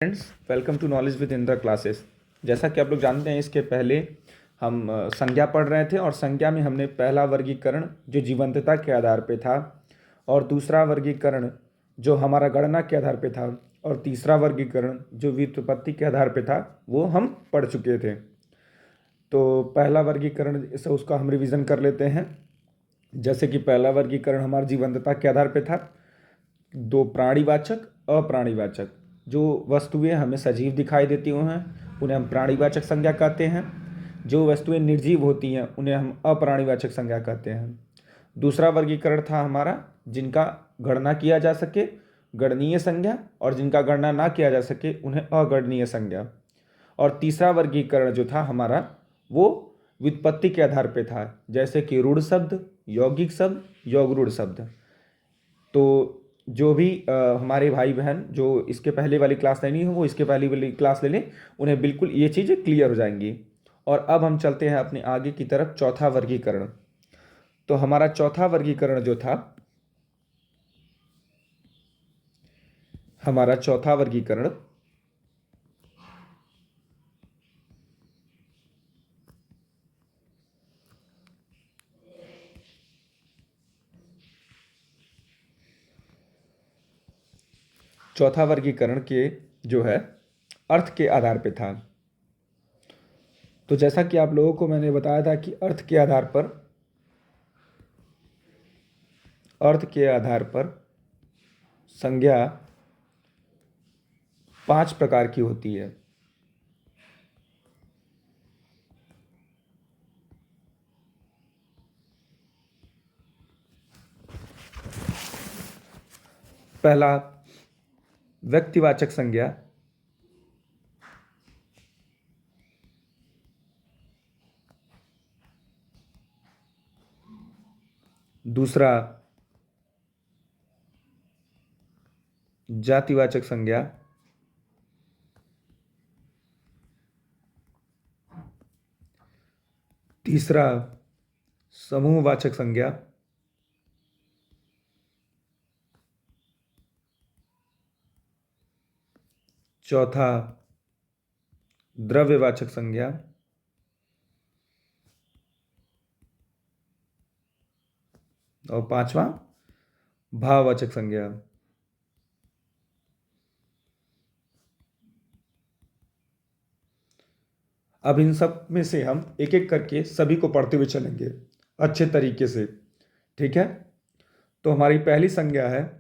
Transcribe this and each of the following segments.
Friends, welcome to knowledge with Indra classes. जैसा कि आप लोग जानते हैं, इसके पहले हम संज्ञा पढ़ रहे थे और संज्ञा में हमने पहला वर्गीकरण जो जीवंतता के आधार पे था, और दूसरा वर्गीकरण जो हमारा गणना के आधार पे था, और तीसरा वर्गीकरण जो व्युत्पत्ति के आधार पे था, वो हम पढ़ चुके थे। तो पहला वर्गीकरण से उसका हम रिवीजन कर लेते हैं। जैसे कि पहला वर्गीकरण हमारा जीवंतता के आधार पे था, दो प्राणीवाचक, अप्राणीवाचक। जो वस्तुएं हमें सजीव दिखाई देती हैं उन्हें हम प्राणीवाचक संज्ञा कहते हैं। जो वस्तुएं निर्जीव होती हैं उन्हें हम अप्राणीवाचक संज्ञा कहते हैं। दूसरा वर्गीकरण था हमारा जिनका गणना किया जा सके, गणनीय संज्ञा, और जिनका गणना ना किया जा सके उन्हें अगणनीय संज्ञा। और तीसरा वर्गीकरण जो था हमारा वो व्युत्पत्ति के आधार पे था, जैसे कि रूढ़ शब्द, यौगिक शब्द, यौगरूढ़ शब्द। तो जो भी हमारे भाई बहन जो इसके पहले वाली क्लास लेनी हो वो इसके पहले वाली क्लास ले लें, उन्हें बिल्कुल ये चीज़ें क्लियर हो जाएंगी। और अब हम चलते हैं अपने आगे की तरफ, चौथा वर्गीकरण। तो हमारा चौथा वर्गीकरण जो था, हमारा चौथा वर्गीकरण चौथा वर्गीकरण के जो है अर्थ के आधार पे था। तो जैसा कि आप लोगों को मैंने बताया था कि अर्थ के आधार पर संज्ञा 5 प्रकार की होती है। पहला व्यक्तिवाचक संज्ञा, दूसरा जातिवाचक संज्ञा, तीसरा समूहवाचक संज्ञा, चौथा द्रव्यवाचक संज्ञा, और पांचवा भाववाचक संज्ञा। अब इन सब में से हम एक एक करके सभी को पढ़ते हुए चलेंगे अच्छे तरीके से, ठीक है। तो हमारी पहली संज्ञा है,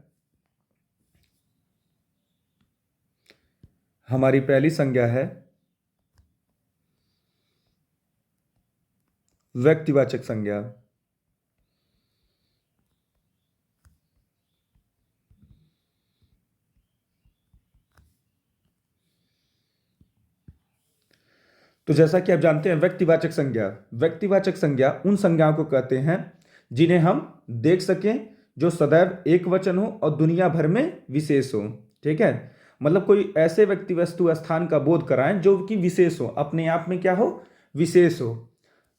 व्यक्तिवाचक संज्ञा। तो जैसा कि आप जानते हैं, व्यक्तिवाचक संज्ञा उन संज्ञाओं को कहते हैं जिन्हें हम देख सकें, जो सदैव एक वचन हो और दुनिया भर में विशेष हो, ठीक है। मतलब कोई ऐसे व्यक्ति वस्तु स्थान का बोध कराएं जो कि विशेष हो, अपने आप में क्या हो, विशेष हो।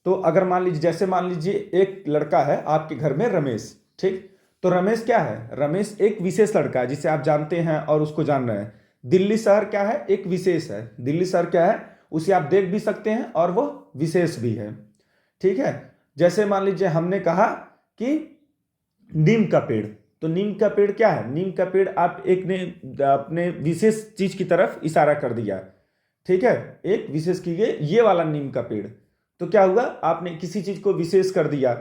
तो अगर मान लीजिए एक लड़का है आपके घर में, रमेश, ठीक। तो रमेश क्या है, रमेश एक विशेष लड़का है जिसे आप जानते हैं और उसको जान रहे हैं। दिल्ली शहर क्या है, एक विशेष है। दिल्ली शहर क्या है, उसे आप देख भी सकते हैं और वो विशेष भी है, ठीक है। जैसे मान लीजिए हमने कहा कि नीम का पेड़, तो नीम का पेड़ क्या है, नीम का पेड़ आप एक ने अपने विशेष चीज की तरफ इशारा कर दिया, ठीक है। एक विशेष कीजिए, ये वाला नीम का पेड़, तो क्या हुआ, आपने किसी चीज को विशेष कर दिया।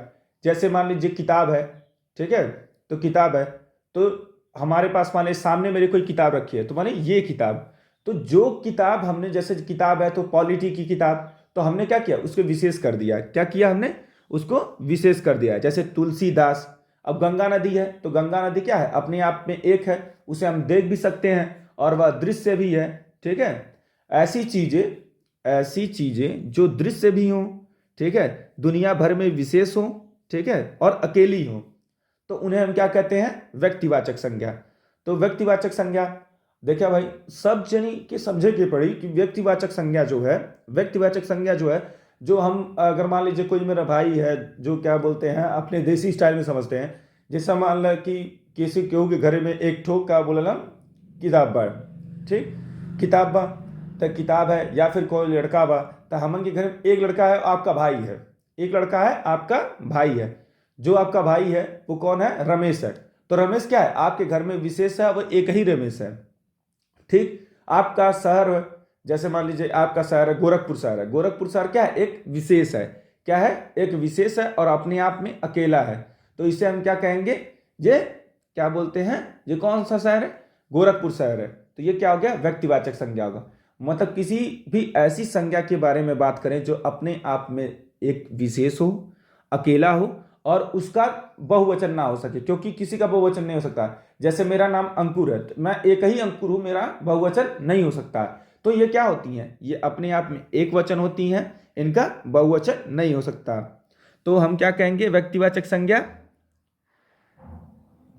जैसे मान लीजिए किताब है, ठीक है। तो किताब है, तो हमारे पास माने सामने मेरे कोई किताब रखी है, तो माने ये किताब, तो जो किताब हमने, जैसे किताब है तो पॉलिटी की किताब, तो हमने क्या किया, उसको विशेष कर दिया। क्या किया हमने, उसको विशेष कर दिया। जैसे तुलसीदास, अब गंगा नदी है, तो गंगा नदी क्या है, अपने आप में एक है, उसे हम देख भी सकते हैं और वह दृश्य भी है, ठीक है। ऐसी चीजें जो दृश्य भी हों, ठीक है, दुनिया भर में विशेष हों, ठीक है, और अकेली हों, तो उन्हें हम क्या कहते हैं, व्यक्तिवाचक संज्ञा। तो व्यक्तिवाचक संज्ञा देखिए भाई, सब जनी के समझे के पड़ी कि व्यक्तिवाचक संज्ञा जो है, जो हम अगर मान लीजिए कोई मेरा भाई है जो क्या बोलते हैं अपने देसी स्टाइल में समझते हैं, जैसे मान लो कि किसी केहू के घर में एक ठो का बोले ना किताब बार, ठीक। किताब बा, तो किताब है, या फिर कोई लड़का बा, तो हमन के घर में एक लड़का है, आपका भाई है, एक लड़का है, आपका भाई है। जो आपका भाई है वो कौन है? रमेश है। तो रमेश क्या है? आपके घर में विशेष है, वो एक ही रमेश है। ठीक। आपका शहर, जैसे मान लीजिए आपका शहर है गोरखपुर शहर है, गोरखपुर शहर क्या है? एक विशेष है। क्या है? एक विशेष है और अपने आप में अकेला है। तो इसे हम क्या कहेंगे? ये क्या बोलते हैं? ये कौन सा शहर है? गोरखपुर शहर है। तो ये क्या हो गया? व्यक्तिवाचक संज्ञा होगा। मतलब किसी भी ऐसी संज्ञा के बारे में बात करें जो अपने आप में एक विशेष हो, अकेला हो और उसका बहुवचन ना हो सके, क्योंकि किसी का बहुवचन नहीं हो सकता। जैसे मेरा नाम अंकुर है, तो मैं एक ही अंकुर हूं, मेरा बहुवचन नहीं हो सकता। तो ये क्या होती हैं? ये अपने आप में एक वचन होती हैं, इनका बहुवचन नहीं हो सकता। तो हम क्या कहेंगे? व्यक्तिवाचक संज्ञा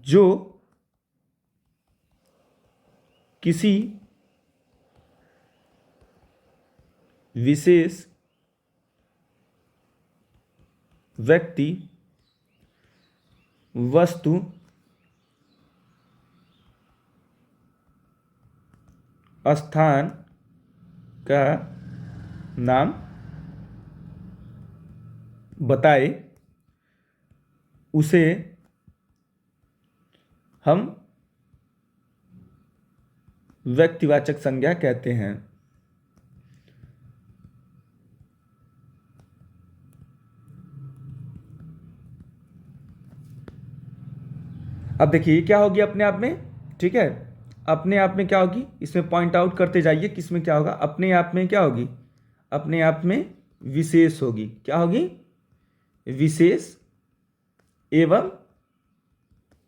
जो किसी विशेष व्यक्ति, वस्तु, स्थान का नाम बताए, उसे हम व्यक्तिवाचक संज्ञा कहते हैं। अब देखिए क्या होगी अपने आप में, ठीक है? अपने आप में क्या होगी, इसमें पॉइंट आउट करते जाइए किसमें क्या होगा। अपने आप में क्या होगी? अपने आप में विशेष होगी। क्या होगी? विशेष एवं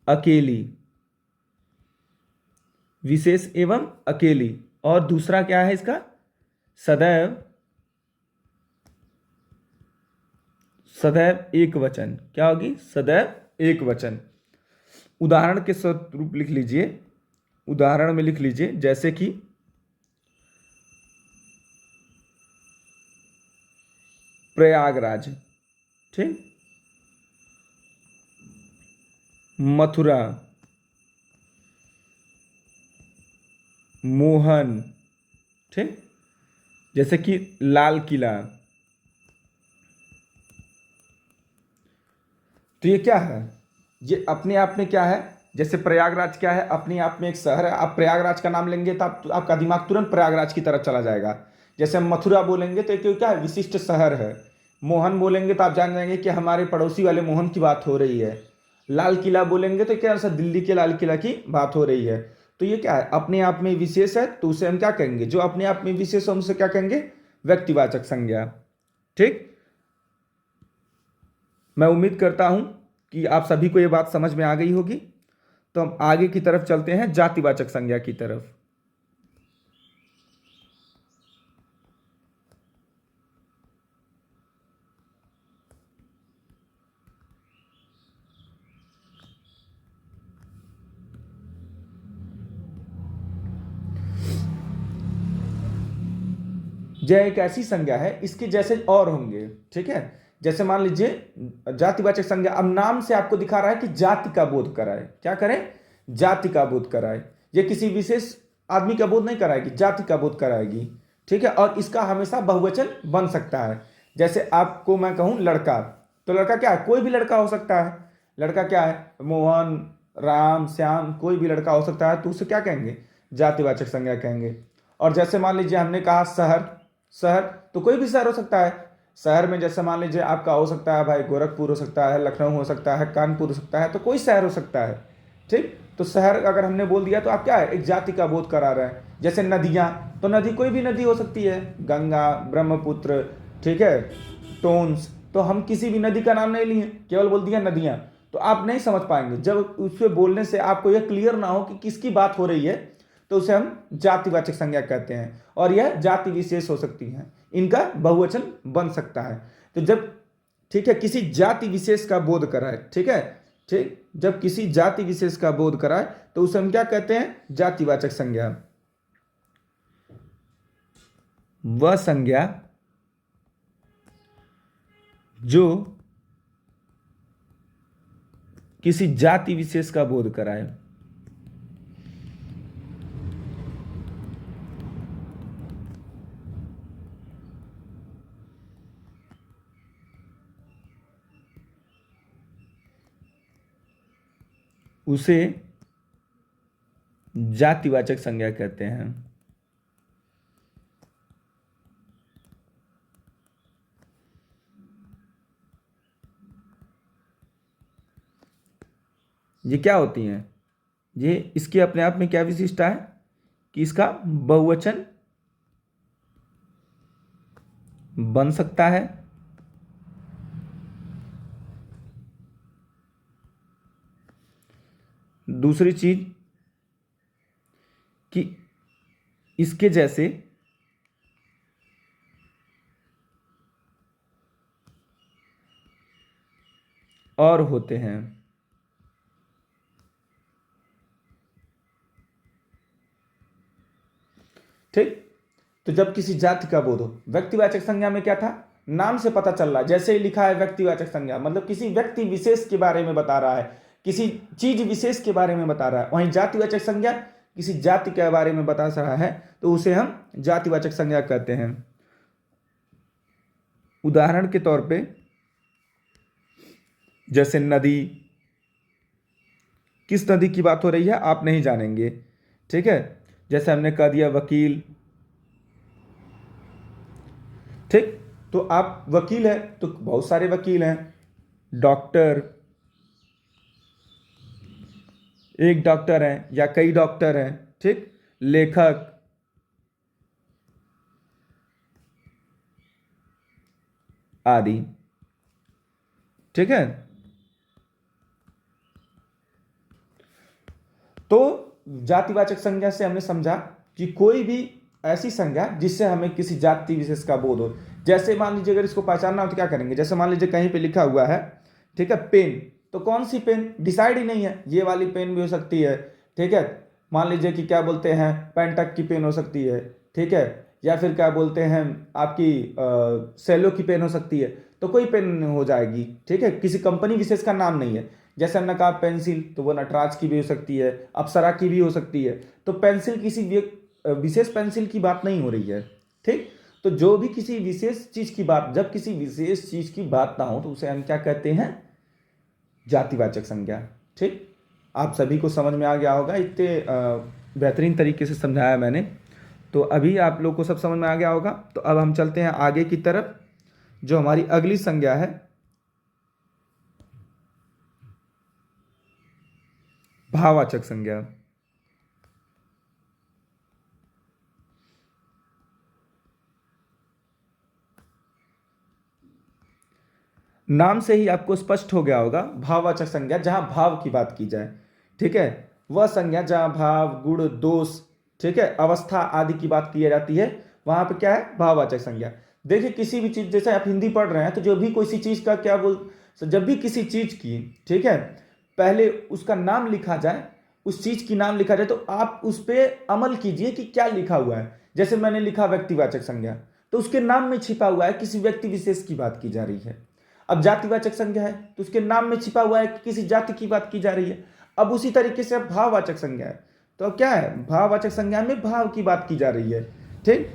अकेली, विशेष एवं अकेली। और दूसरा क्या है इसका? सदैव, सदैव एक वचन। क्या होगी? सदैव एक वचन। उदाहरण के स्वरूप लिख लीजिए, उदाहरण में लिख लीजिए, जैसे कि प्रयागराज, ठीक, मथुरा, मोहन, ठीक, जैसे कि लाल किला। तो ये क्या है? ये अपने आप में क्या है? जैसे प्रयागराज क्या है? अपने आप में एक शहर है। आप प्रयागराज का नाम लेंगे तो आपका दिमाग तुरंत प्रयागराज की तरफ चला जाएगा। जैसे हम मथुरा बोलेंगे तो एक क्या है? विशिष्ट शहर है। मोहन बोलेंगे तो आप जान जाएंगे कि हमारे पड़ोसी वाले मोहन की बात हो रही है। लाल किला बोलेंगे तो क्या? दिल्ली के लाल किला की बात हो रही है। तो ये क्या है? अपने आप में विशेष है, तो उसे हम क्या कहेंगे? जो अपने आप में विशेष है उसे क्या कहेंगे? व्यक्तिवाचक संज्ञा। ठीक। मैं उम्मीद करता हूं कि आप सभी को ये बात समझ में आ गई होगी। तो हम आगे की तरफ चलते हैं, जातिवाचक संज्ञा की तरफ। यह एक ऐसी संज्ञा है, इसके जैसे और होंगे। ठीक है। जैसे मान लीजिए जातिवाचक संज्ञा, अब नाम से आपको दिखा रहा है कि जाति का बोध कराए। क्या करें? जाति का बोध कराए। ये किसी विशेष आदमी का बोध नहीं कराएगी, जाति का बोध कराएगी। ठीक है। और इसका हमेशा बहुवचन बन सकता है। जैसे आपको मैं कहूं लड़का, तो लड़का क्या है? कोई भी लड़का हो सकता है। लड़का क्या है? मोहन, राम, श्याम, कोई भी लड़का हो सकता है। तो उसे क्या कहेंगे? जातिवाचक संज्ञा कहेंगे। और जैसे मान लीजिए हमने कहा शहर, शहर तो कोई भी शहर हो सकता है। शहर में जैसे मान लीजिए आपका हो सकता है भाई गोरखपुर हो सकता है, लखनऊ हो सकता है, कानपुर हो सकता है, तो कोई शहर हो सकता है। ठीक। तो शहर अगर हमने बोल दिया तो आप क्या है? एक जाति का बोध करा रहे हैं। जैसे नदियां, तो नदी कोई भी नदी हो सकती है, गंगा, ब्रह्मपुत्र, ठीक है, टोन्स। तो हम किसी भी नदी का नाम नहीं लिए, केवल बोल दिया नदियां। तो आप नहीं समझ पाएंगे जब उस पर बोलने से आपको यह क्लियर ना हो कि किसकी बात हो रही है, तो उसे हम जातिवाचक संज्ञा कहते हैं। और यह जाति विशेष हो सकती है, इनका बहुवचन बन सकता है। तो जब, ठीक है, किसी जाति विशेष का बोध कराए, ठीक है, ठीक, जब किसी जाति विशेष का बोध कराए तो उसे हम क्या कहते हैं? जातिवाचक संज्ञा। वह संज्ञा जो किसी जाति विशेष का बोध कराए। उसे जातिवाचक संज्ञा कहते हैं। ये क्या होती हैं? ये इसके अपने आप में क्या विशिष्टता है कि इसका बहुवचन बन सकता है, दूसरी चीज कि इसके जैसे और होते हैं। ठीक, तो जब किसी जाति का बोध हो, व्यक्तिवाचक संज्ञा में क्या था, नाम से पता चल रहा है, जैसे ही लिखा है व्यक्तिवाचक संज्ञा मतलब किसी व्यक्ति विशेष के बारे में बता रहा है, किसी चीज विशेष के बारे में बता रहा है। वहीं जातिवाचक संज्ञा किसी जाति के बारे में बता रहा है तो उसे हम जातिवाचक संज्ञा कहते हैं। उदाहरण के तौर पे जैसे नदी, किस नदी की बात हो रही है आप नहीं जानेंगे, ठीक है। जैसे हमने कह दिया वकील, ठीक, तो आप वकील है तो बहुत सारे वकील हैं, डॉक्टर, एक डॉक्टर है या कई डॉक्टर हैं, ठीक, लेखक, आदि, ठीक है। तो जातिवाचक संज्ञा से हमने समझा कि कोई भी ऐसी संज्ञा जिससे हमें किसी जाति विशेष का बोध हो। जैसे मान लीजिए अगर इसको पहचानना हो तो क्या करेंगे, जैसे मान लीजिए कहीं पे लिखा हुआ है, ठीक है, पेन, तो कौन सी पेन डिसाइड ही नहीं है, ये वाली पेन भी हो सकती है, ठीक है। मान लीजिए कि क्या बोलते हैं पेंटक की पेन हो सकती है, ठीक है, या फिर क्या बोलते हैं आपकी सेलो की पेन हो सकती है, तो कोई पेन हो जाएगी, ठीक है, किसी कंपनी विशेष का नाम नहीं है। जैसे हमने कहा पेंसिल, तो वो नटराज की भी हो सकती है, अप्सरा की भी हो सकती है, तो पेंसिल किसी विशेष पेंसिल की बात नहीं हो रही है, ठीक। तो जो भी किसी विशेष चीज की बात, जब किसी विशेष चीज की बात ना हो तो उसे हम क्या कहते हैं, जातिवाचक संज्ञा, ठीक। आप सभी को समझ में आ गया होगा, इतने बेहतरीन तरीके से समझाया मैंने, तो अभी आप लोग को सब समझ में आ गया होगा। तो अब हम चलते हैं आगे की तरफ, जो हमारी अगली संज्ञा है भाववाचक संज्ञा। नाम से ही आपको स्पष्ट हो गया होगा, भाववाचक संज्ञा जहां भाव की बात की जाए, ठीक है, वह संज्ञा जहां भाव, गुण, दोष, ठीक है, अवस्था आदि की बात की जाती है, वहां पे क्या है, भाववाचक संज्ञा। देखिए किसी भी चीज, जैसे आप हिंदी पढ़ रहे हैं तो जो भी कोई सी चीज का क्या बोल, जब भी किसी चीज की, ठीक है, पहले उसका नाम लिखा जाए, उस चीज की नाम लिखा जाए, तो आप उस पर अमल कीजिए कि क्या लिखा हुआ है। जैसे मैंने लिखा व्यक्तिवाचक संज्ञा, तो उसके नाम में छिपा हुआ है किसी व्यक्ति विशेष की बात की जा रही है। अब जातिवाचक संज्ञा है तो उसके नाम में छिपा हुआ है कि किसी जाति की बात की जा रही है। अब उसी तरीके से अब भाववाचक संज्ञा है, तो अब क्या है, भाववाचक संज्ञा में भाव की बात की जा रही है, ठीक।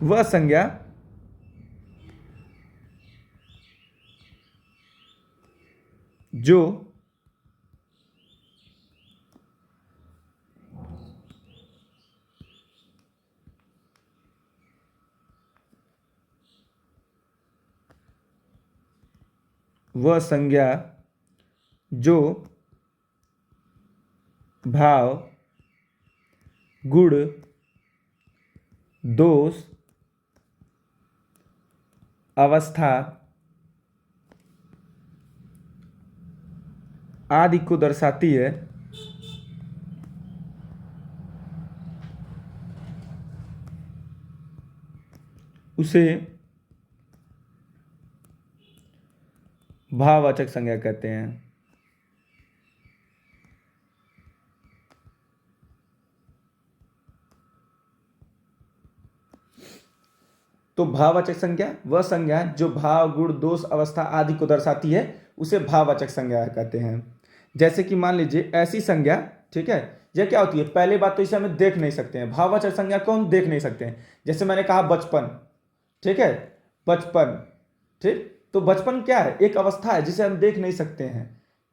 वह संज्ञा जो वह संज्ञा जो भाव, गुण, दोष, अवस्था आदि को दर्शाती है, उसे भाववाचक संज्ञा कहते हैं। तो भाववाचक संज्ञा वह संज्ञा जो भाव, गुण, दोष, अवस्था आदि को दर्शाती है, उसे भाववाचक संज्ञा कहते हैं। जैसे कि मान लीजिए ऐसी संज्ञा, ठीक है, यह क्या होती है, पहले बात तो इसे हमें देख नहीं सकते हैं, भाववाचक संज्ञा को हम देख नहीं सकते हैं। जैसे मैंने कहा बचपन, ठीक है, बचपन, ठीक, तो बचपन क्या है, एक अवस्था है जिसे हम देख नहीं सकते हैं।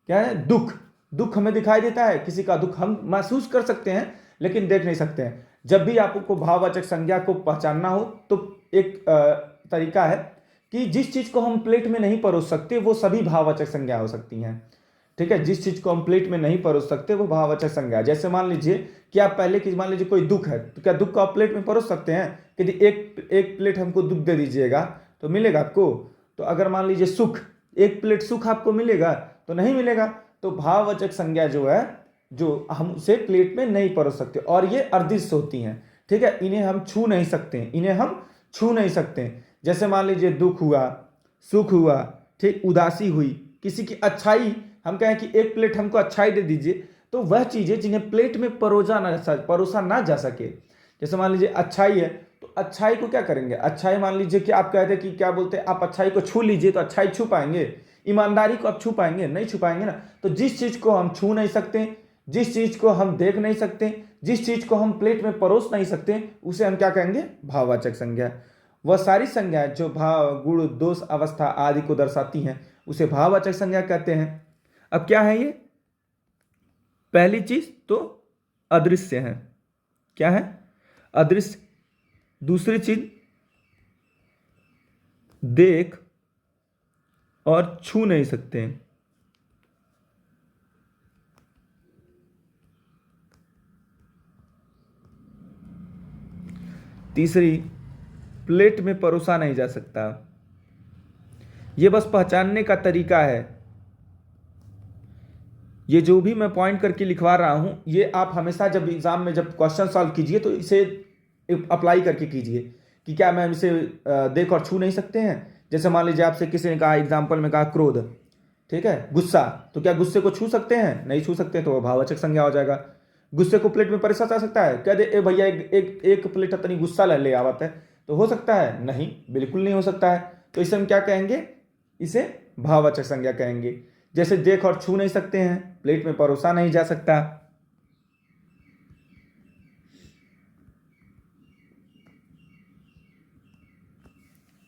क्या है, दुख, दुख हमें दिखाई देता है, किसी का दुख हम महसूस कर सकते हैं लेकिन देख नहीं सकते हैं। जब भी आपको भाववाचक संज्ञा को पहचानना हो तो एक तरीका है कि जिस चीज को हम प्लेट में नहीं परोस सकते वो सभी भाववाचक संज्ञा हो सकती हैं। ठीक है, जिस चीज को हम प्लेट में नहीं परोस सकते वो भाववाचक संज्ञा है। जैसे मान लीजिए कि आप पहले की मान लीजिए कोई दुख है, तो क्या दुख को आप प्लेट में परोस सकते हैं कि एक प्लेट हमको दुख दे दीजिएगा तो मिलेगा आपको? तो अगर मान लीजिए सुख, एक प्लेट सुख आपको मिलेगा तो नहीं मिलेगा। तो भाववाचक संज्ञा जो है, जो हम उसे प्लेट में नहीं परोस सकते, और ये अदृश्य होती हैं। ठीक है, इन्हें हम छू नहीं सकते, इन्हें हम छू नहीं सकते। जैसे मान लीजिए दुख हुआ, सुख हुआ, ठीक, उदासी हुई, किसी की अच्छाई, हम कहें कि एक प्लेट हमको अच्छाई दे दीजिए, तो वह चीजें जिन्हें प्लेट में परोसा ना जा सके। जैसे मान लीजिए अच्छाई है, तो अच्छाई को क्या करेंगे? अच्छाई मान लीजिए कि आप कहते हैं कि क्या बोलते हैं, आप अच्छाई को छू लीजिए तो अच्छाई छू पाएंगे? ईमानदारी को आप छू पाएंगे? नहीं छू पाएंगे ना। तो जिस चीज को हम छू नहीं सकते, जिस चीज को हम देख नहीं सकते, जिस चीज को हम प्लेट में परोस नहीं सकते, उसे हम क्या कहेंगे? भाववाचक संज्ञा। वह सारी संज्ञाएं जो भाव, गुण, दोष, अवस्था आदि को दर्शाती हैं उसे भाववाचक संज्ञा कहते हैं। अब क्या है ये? पहली चीज तो अदृश्य है। क्या है? अदृश्य। दूसरी चीज देख और छू नहीं सकते। तीसरी, प्लेट में परोसा नहीं जा सकता। ये बस पहचानने का तरीका है। ये जो भी मैं पॉइंट करके लिखवा रहा हूं, ये आप हमेशा जब एग्जाम में जब क्वेश्चन सॉल्व कीजिए तो इसे अप्लाई करके कीजिए कि क्या मैम इसे देख और छू नहीं सकते हैं। जैसे मान लीजिए आपसे किसी ने कहा, एग्जाम्पल में कहा क्रोध, ठीक है, गुस्सा, तो क्या गुस्से को छू सकते हैं? नहीं छू सकते, तो भाववाचक संज्ञा हो जाएगा। गुस्से को प्लेट में परोसा जा सकता है? कह दे ए भैया एक प्लेट इतनी गुस्सा ले आवत है, तो हो सकता है? नहीं, बिल्कुल नहीं हो सकता है। तो इसे हम क्या कहेंगे? इसे भाववाचक संज्ञा कहेंगे। जैसे देख और छू नहीं सकते हैं, प्लेट में परोसा नहीं जा सकता।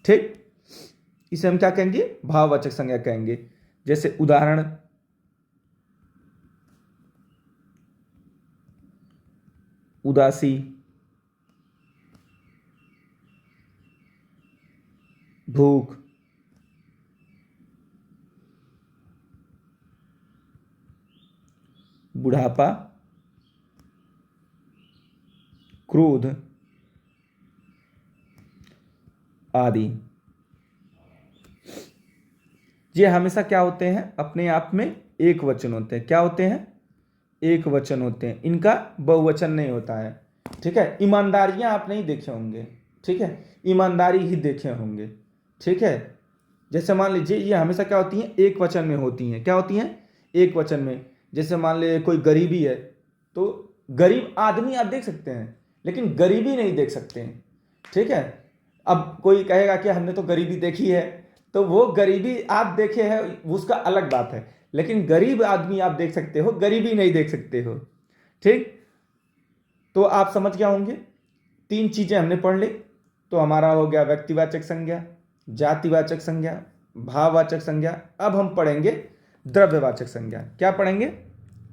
ठीक, इसे हम क्या कहेंगे? भाववाचक संज्ञा कहेंगे। जैसे उदाहरण, उदासी, भूख, बुढ़ापा, क्रोध आदि। ये हमेशा क्या होते हैं? अपने आप में एक वचन होते हैं। क्या होते हैं? एक वचन होते हैं, इनका बहुवचन नहीं होता है। ठीक है, ईमानदारियां आप नहीं देखे होंगे, ठीक है, ईमानदारी ही देखे होंगे। ठीक है, जैसे मान लीजिए ये हमेशा क्या होती हैं? एक वचन में होती हैं। क्या होती हैं? एक वचन में। जैसे मान लीजिए कोई गरीबी है, तो गरीब आदमी आप देख सकते हैं लेकिन गरीबी नहीं देख सकते हैं। ठीक है, अब कोई कहेगा कि हमने तो गरीबी देखी है, तो वो गरीबी आप देखे हैं उसका अलग बात है, लेकिन गरीब आदमी आप देख सकते हो, गरीबी नहीं देख सकते हो। ठीक, तो आप समझ गए होंगे। तीन चीजें हमने पढ़ ली, तो हमारा हो गया व्यक्तिवाचक संज्ञा, जातिवाचक संज्ञा, भाववाचक संज्ञा। अब हम पढ़ेंगे द्रव्यवाचक संज्ञा। क्या पढ़ेंगे?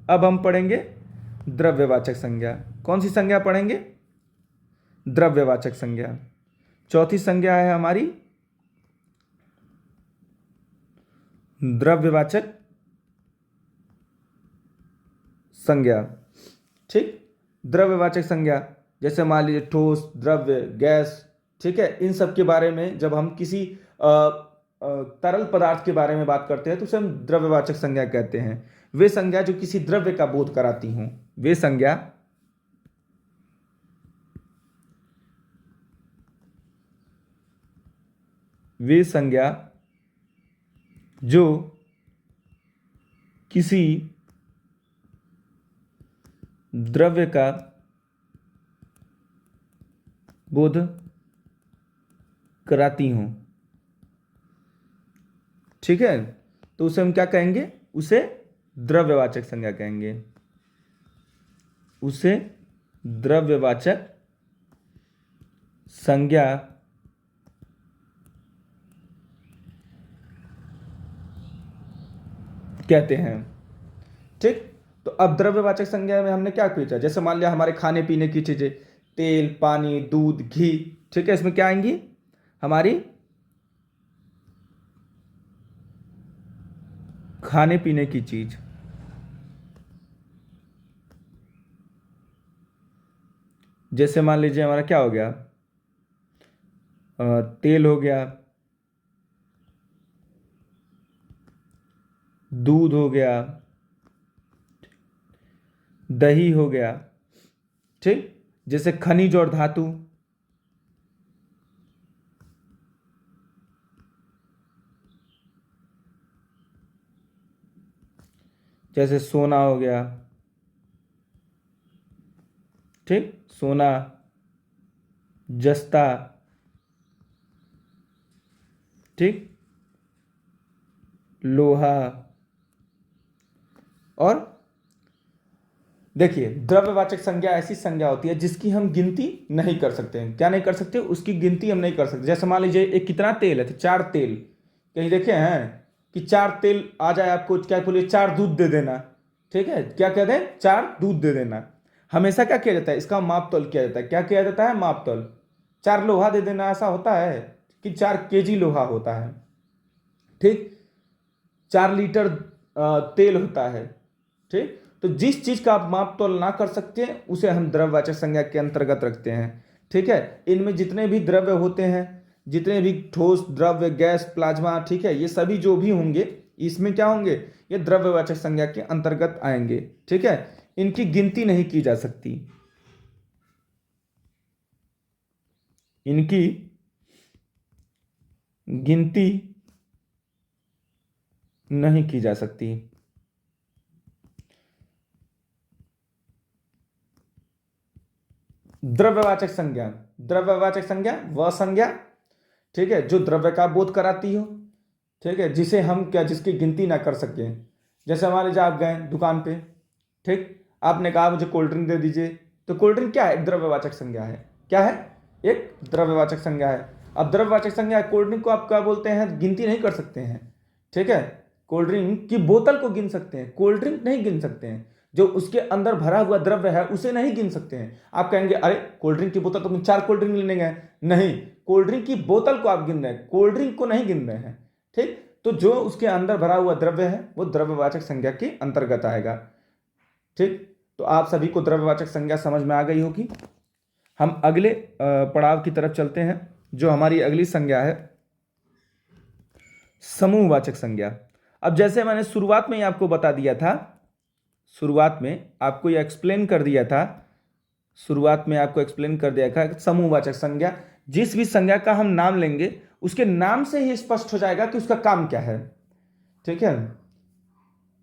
अब हम पढ़ेंगे द्रव्यवाचक संज्ञा। कौन सी संज्ञा पढ़ेंगे? द्रव्यवाचक संज्ञा। चौथी संज्ञा है हमारी द्रव्यवाचक संज्ञा। ठीक, द्रव्यवाचक संज्ञा जैसे मान लीजिए ठोस, द्रव्य, गैस, ठीक है, इन सब के बारे में जब हम किसी तरल पदार्थ के बारे में बात करते हैं तो उसे हम द्रव्यवाचक संज्ञा कहते हैं। वे संज्ञा जो किसी द्रव्य का बोध कराती हूं, वे संज्ञा जो किसी द्रव्य का बोध कराती हूं। ठीक है, तो उसे हम क्या कहेंगे? उसे द्रव्यवाचक संज्ञा कहेंगे। उसे द्रव्यवाचक संज्ञा कहते हैं। ठीक, अब द्रव्यवाचक संज्ञा में हमने क्या पूछा, जैसे मान लिया हमारे खाने पीने की चीजें, तेल, पानी, दूध, घी, ठीक है, इसमें क्या आएंगी, हमारी खाने पीने की चीज। जैसे मान लीजिए हमारा क्या हो गया, तेल हो गया, दूध हो गया, दही हो गया, ठीक। जैसे खनिज और धातु, जैसे सोना हो गया, ठीक, सोना, जस्ता, ठीक, लोहा। और देखिए, द्रव्यवाचक संज्ञा ऐसी संज्ञा होती है जिसकी हम गिनती नहीं कर सकते हैं। क्या नहीं कर सकते, उसकी गिनती हम नहीं कर सकते। जैसे मान लीजिए एक कितना तेल है, तो 4 तेल, कहीं देखे हैं कि 4 तेल आ जाए आपको, क्या बोलिए, 4 दूध दे देना, ठीक है, क्या कह दें, 4 दूध दे देना। हमेशा क्या किया जाता है, इसका माप तोल किया जाता है। क्या किया जाता है, माप तोल। 4 लोहा दे देना, ऐसा होता है कि 4 केजी लोहा होता है, ठीक, 4 लीटर तेल होता है, ठीक। तो जिस चीज का आप माप तोल ना कर सकते हैं उसे हम द्रव्यवाचक संज्ञा के अंतर्गत रखते हैं, ठीक है। इनमें जितने भी द्रव्य होते हैं, जितने भी ठोस द्रव्य, गैस, प्लाज्मा, ठीक है, ये सभी जो भी होंगे इसमें क्या होंगे, ये द्रव्यवाचक संज्ञा के अंतर्गत आएंगे, ठीक है। इनकी गिनती नहीं की जा सकती, इनकी गिनती नहीं की जा सकती। द्रव्यवाचक संज्ञा, द्रव्यवाचक संज्ञा वह संज्ञा, ठीक है, जो द्रव्य का बोध कराती हो, ठीक है, जिसे हम क्या, जिसकी गिनती ना कर सकें। जैसे हमारे जब आप गए दुकान पे, ठीक, आपने कहा मुझे कोल्ड ड्रिंक दे दीजिए, तो कोल्ड ड्रिंक क्या है, एक द्रव्यवाचक संज्ञा है। क्या है, एक द्रव्यवाचक संज्ञा है। अब द्रव्यवाचक संज्ञा, कोल्ड ड्रिंक को आप क्या बोलते हैं, गिनती नहीं कर सकते हैं, ठीक है। कोल्ड ड्रिंक की बोतल को गिन सकते हैं, कोल्ड ड्रिंक नहीं गिन सकते हैं। जो उसके अंदर भरा हुआ द्रव्य है उसे नहीं गिन सकते हैं। आप कहेंगे अरे कोल्ड ड्रिंक की बोतल तो 4 कोल्ड ड्रिंक लेने गए, नहीं, कोल्ड ड्रिंक की बोतल को आप गिन रहे हैं, कोल्ड ड्रिंक को नहीं गिन रहे हैं, ठीक। तो जो उसके अंदर भरा हुआ द्रव्य है वो द्रव्यवाचक संज्ञा के अंतर्गत आएगा, ठीक। तो आप सभी को द्रव्यवाचक संज्ञा समझ में आ गई होगी। हम अगले पड़ाव की तरफ चलते हैं। जो हमारी अगली संज्ञा है, समूहवाचक संज्ञा। अब जैसे मैंने शुरुआत में ही आपको बता दिया था, शुरुआत में आपको यह एक्सप्लेन कर दिया था, शुरुआत में आपको एक्सप्लेन कर दिया था, समूहवाचक संज्ञा, जिस भी संज्ञा का हम नाम लेंगे उसके नाम से ही स्पष्ट हो जाएगा कि उसका काम क्या है, ठीक है।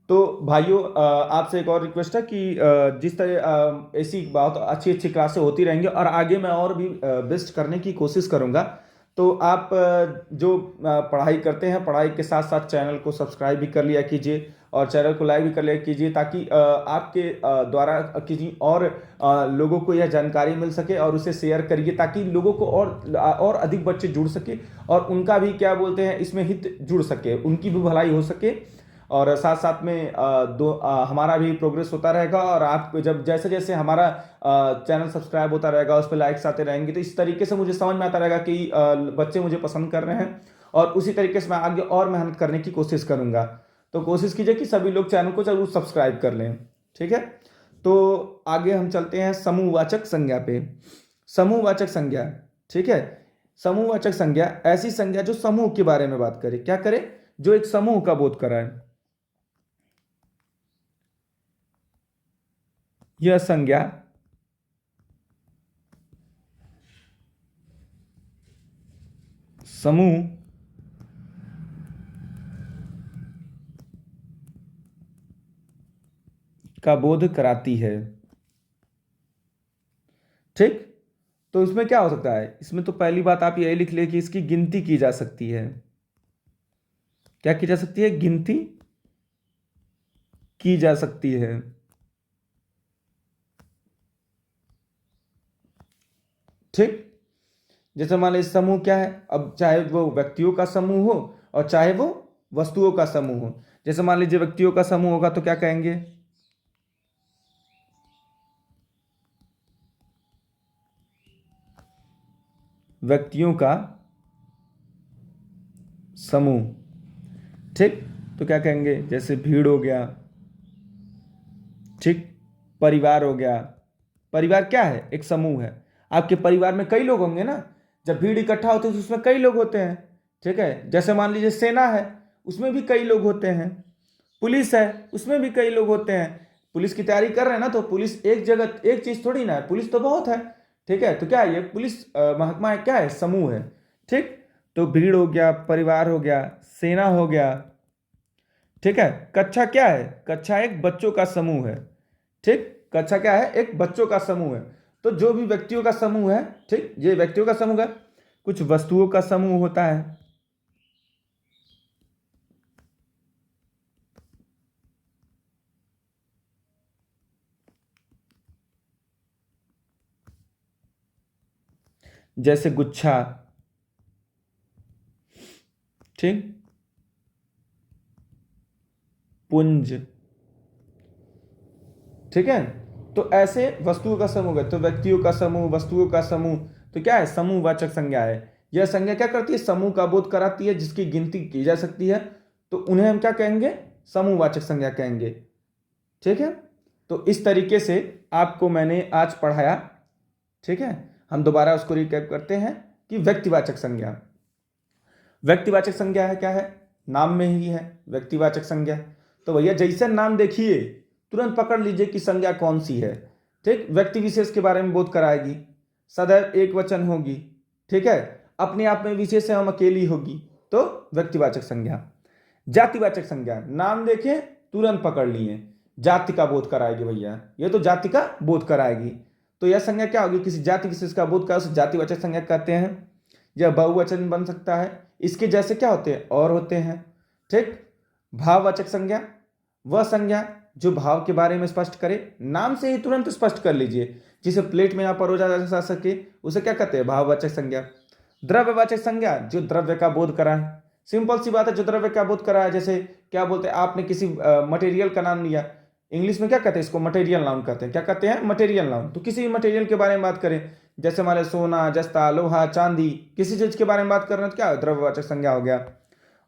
तो भाइयों, आपसे एक और रिक्वेस्ट है कि जिस तरह ऐसी बहुत अच्छी अच्छी क्लासें होती रहेंगी और आगे मैं और भी बेस्ट करने की कोशिश करूंगा। तो आप जो पढ़ाई करते हैं, पढ़ाई के साथ साथ चैनल को सब्सक्राइब भी कर लिया कीजिए और चैनल को लाइक भी कर लिया कीजिए, ताकि आपके द्वारा किसी और लोगों को यह जानकारी मिल सके और उसे शेयर करिए, ताकि लोगों को और अधिक बच्चे जुड़ सके और उनका भी क्या बोलते हैं इसमें हित जुड़ सके, उनकी भी भलाई हो सके। और साथ साथ में हमारा भी प्रोग्रेस होता रहेगा और आप जब जैसे जैसे हमारा चैनल सब्सक्राइब होता रहेगा, उस पर लाइक्स आते रहेंगे, तो इस तरीके से मुझे समझ में आता रहेगा कि बच्चे मुझे पसंद कर रहे हैं और उसी तरीके से मैं आगे और मेहनत करने की कोशिश करूंगा। तो कोशिश कीजिए कि सभी लोग चैनल को जरूर सब्सक्राइब कर लें, ठीक है। तो आगे हम चलते हैं समूहवाचक संज्ञा पे। समूहवाचक संज्ञा, ठीक है, समूहवाचक संज्ञा ऐसी संज्ञा जो समूह के बारे में बात करे, क्या करे, जो एक समूह का बोध कराए। यह संज्ञा समूह का बोध कराती है, ठीक। तो इसमें क्या हो सकता है, इसमें तो पहली बात आप यही लिख ले कि इसकी गिनती की जा सकती है। क्या की जा सकती है, गिनती की जा सकती है, ठीक। जैसे मान लीजिए समूह क्या है, अब चाहे वो व्यक्तियों का समूह हो और चाहे वो वस्तुओं का समूह हो। जैसे मान लीजिए व्यक्तियों का समूह होगा तो क्या कहेंगे, व्यक्तियों का समूह। ठीक, तो क्या कहेंगे, जैसे भीड़ हो गया, ठीक, परिवार हो गया। परिवार क्या है, एक समूह है। आपके परिवार में कई लोग होंगे ना, जब भीड़ इकट्ठा होती है तो उसमें कई लोग होते हैं। ठीक है, जैसे मान लीजिए सेना है, उसमें भी कई लोग होते हैं। पुलिस है, उसमें भी कई लोग होते हैं। पुलिस की तैयारी कर रहे हैं ना, तो पुलिस एक जगह एक चीज थोड़ी ना है, पुलिस तो बहुत है। ठीक है, तो क्या है, ये पुलिस महकमा है, क्या है, समूह है। ठीक, तो भीड़ हो गया, परिवार हो गया, सेना हो गया। ठीक है, कक्षा क्या है, कक्षा एक बच्चों का समूह है। ठीक, कक्षा क्या है, एक बच्चों का समूह है। तो जो भी व्यक्तियों का समूह है, ठीक, ये व्यक्तियों का समूह है। कुछ वस्तुओं का समूह होता है। जैसे गुच्छा, ठीक, पुंज। ठीक है, तो ऐसे वस्तुओं का समूह है। तो व्यक्तियों का समूह, वस्तुओं का समूह, तो क्या है, समूहवाचक संज्ञा है। यह संज्ञा क्या करती है, समूह का बोध कराती है, जिसकी गिनती की जा सकती है। तो उन्हें हम क्या कहेंगे, समूहवाचक संज्ञा कहेंगे। ठीक है, तो इस तरीके से आपको मैंने आज पढ़ाया। ठीक है, हम दोबारा उसको रिकैप करते हैं कि व्यक्तिवाचक संज्ञा। व्यक्तिवाचक संज्ञा है, क्या है, नाम में ही है व्यक्तिवाचक संज्ञा। तो भैया जैसे नाम देखिए, तुरंत पकड़ लीजिए कि संज्ञा कौन सी है। ठीक, व्यक्ति विशेष के बारे में बोध कराएगी, सदैव एक वचन होगी। ठीक है, अपने आप में विशेष एवं अकेली होगी, तो व्यक्तिवाचक संज्ञा। जातिवाचक संज्ञा, नाम देखें तुरंत पकड़ लिए, जाति का बोध कराएगी भैया, ये तो जाति का बोध कराएगी। तो यह संज्ञा क्या होगी, किसी जाति विशेष का बोध कराए उसे जातिवाचक संज्ञा कहते हैं। यह बहुवचन बन सकता है। इसके जैसे क्या होते हैं, और होते हैं। ठीक, भाववाचक संज्ञा, वह संज्ञा जो भाव के बारे में स्पष्ट करे, नाम से ही तुरंत स्पष्ट कर लीजिए, जिसे प्लेट में आप परोसा जा सके, उसे क्या कहते हैं, भाववाचक संज्ञा। द्रव्यवाचक संज्ञा, जो द्रव्य का बोध कराए। सिंपल सी बात है, जो द्रव्य का बोध कराए, जैसे क्या बोलते हैं, आपने किसी मटेरियल का नाम लिया, इंग्लिश में क्या कहते हैं, इसको मटेरियल नाउन कहते हैं। क्या कहते हैं, मटेरियल नाउन। तो किसी भी मटेरियल के बारे में बात करें, जैसे हमारे सोना, जस्ता, लोहा, चांदी, किसी चीज के बारे में बात कर रहे हैं, तो क्या द्रव्यवाचक संज्ञा हो गया।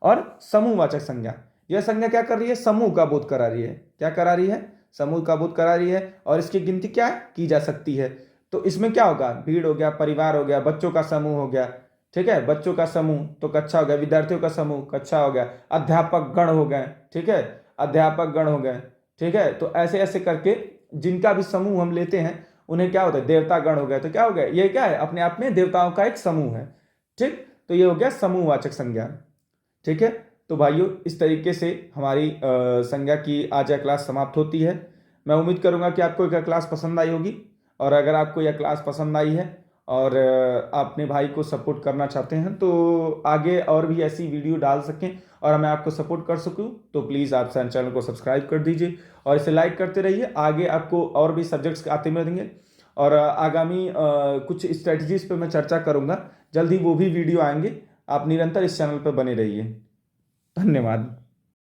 और समूहवाचक संज्ञा, यह संज्ञा क्या कर रही है, समूह का बोध करा रही है। क्या करा रही है, समूह का बोध करा रही है, और इसकी गिनती क्या की जा सकती है। तो इसमें क्या होगा, भीड़ हो गया, परिवार हो गया, बच्चों का समूह हो गया। ठीक है, बच्चों का समूह तो कक्षा हो गया, विद्यार्थियों का समूह कक्षा हो गया, अध्यापक गण हो गए। ठीक है, अध्यापक गण हो गए। ठीक है, तो ऐसे ऐसे करके जिनका भी समूह हम लेते हैं, उन्हें क्या होता है, देवता गण हो गए। तो क्या हो गया, ये क्या है, अपने आप में देवताओं का एक समूह है। ठीक, तो ये हो गया समूहवाचक संज्ञा। ठीक है, तो भाइयों इस तरीके से हमारी संज्ञा की आज यह क्लास समाप्त होती है। मैं उम्मीद करूंगा कि आपको यह क्लास पसंद आई होगी, और अगर आपको यह क्लास पसंद आई है और अपने भाई को सपोर्ट करना चाहते हैं, तो आगे और भी ऐसी वीडियो डाल सकें और मैं आपको सपोर्ट कर सकूं, तो प्लीज़ आप चैनल को सब्सक्राइब कर दीजिए और इसे लाइक करते रहिए। आगे आपको और भी सब्जेक्ट्स आते मिलेंगे, और आगामी कुछ स्ट्रेटजीज पे मैं चर्चा करूंगा, जल्दी वो भी वीडियो आएंगे। आप निरंतर इस चैनल पर बने रहिए। धन्यवाद।